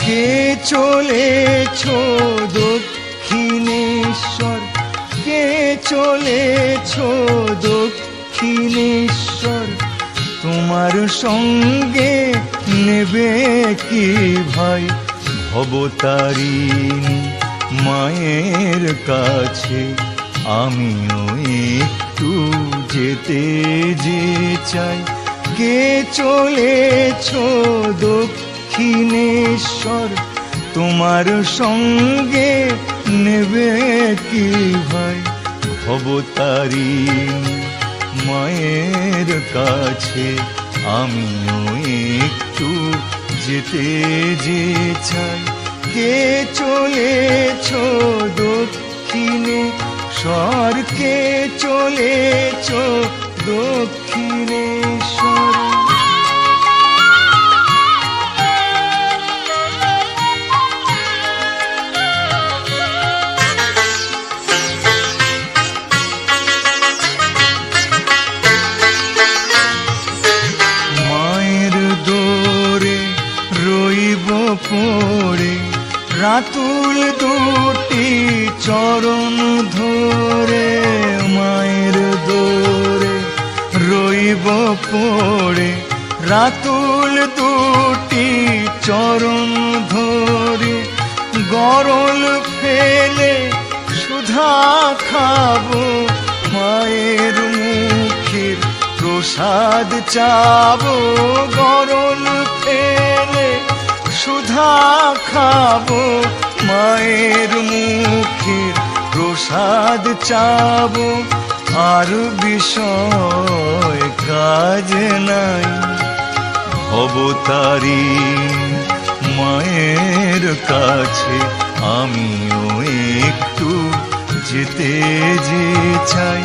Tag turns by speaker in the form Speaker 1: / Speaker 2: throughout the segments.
Speaker 1: কে চলেছ দক্ষিণেশ্বর, কে চলেছ দক্ষিণেশ্বর, তোমার সঙ্গে নেবে কি ভাই ভবতারিণী মায়ের কাছে? আমিও একটু যেতে যে চাই। কে চলেছ দক্ষিণেশ্বর, তোমার সঙ্গে নেবে কি ভাই ভবতারিণী মায়ের কাছে? আমিও একটু যেতে যে চাই। কে চলেছ দক্ষিণেশ্বর, কে চলেছ দক্ষিণেশ্বর। মায়ের দোরে রইব পড়ে, রাতুল দুটি চরণ ধরে। মায়ের দোরে রইব পড়ে, রাতুল দুটি চরণ ধরে। গরল ফেলে সুধা খাবো, মায়ের মুখের প্রসাদ চাবো। গরল ফেলে সুধা খাবো, মায়ের মুখের প্রসাদ চাবো। আর বিষয় কাজ নাই, ভবতারিণী মায়ের কাছে আমিও একটু যেতে যে চাই।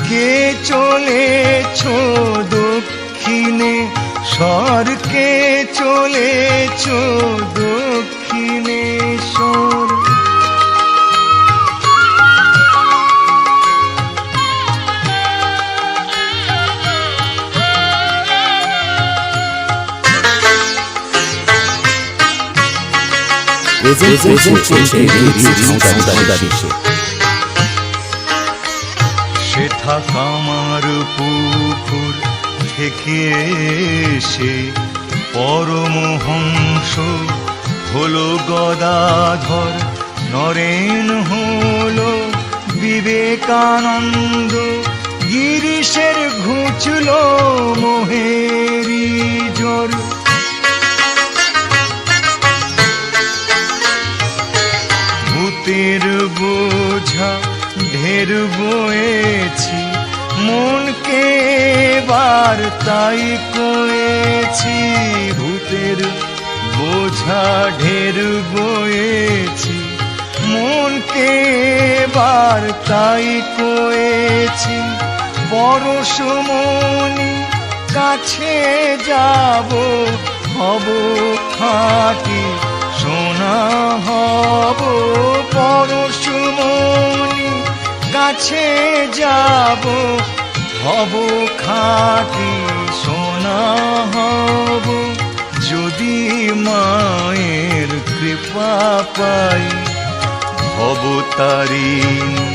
Speaker 1: কে চলেছ দক্ষিণেশ্বর, কে চলেছ দক্ষিণেশ্বর। সেথা কামার পুকুর থেকে সে পরমহংস হলো গদাধর, নরেন হলো বিবেকানন্দ। গিরিশের ঘুচল মোহেরি জ্বর, ভূতের বোঝা ঢের বয়েছি, মনকে এবার তাই কয়েছি। ভূতের বোঝা ঢের বয়েছি, মনকে এবার তাই কয়েছি। পরশমণি কাছে যাব, হব খাঁটি সোনা হব। পরশমণি কাছে যাব, হব খাঁটি সোনা হব। যদি মায়ের কৃপা পাই, ভবতারিণী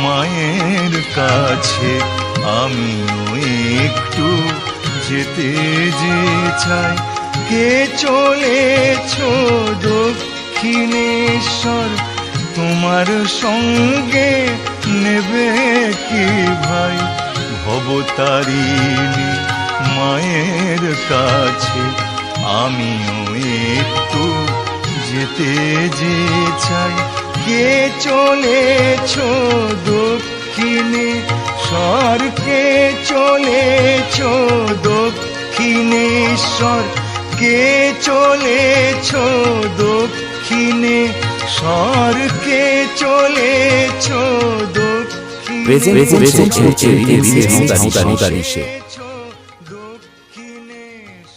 Speaker 1: মায়ের কাছে আমিও একটু যেতে যে চাই। কে চলেছ দক্ষিণেশ্বর, তোমার সঙ্গে নেবে কি ভাই ভবতারিণী মায়ের কাছে? আমিও একটু যেতে যে চাই। কে চলেছ দক্ষিণেশ্বর, কে চলেছ দক্ষিণেশ্বর, কে চলেছ দক্ষিণেশ্বর, কে চলেছ দক্ষিণেশ্বর।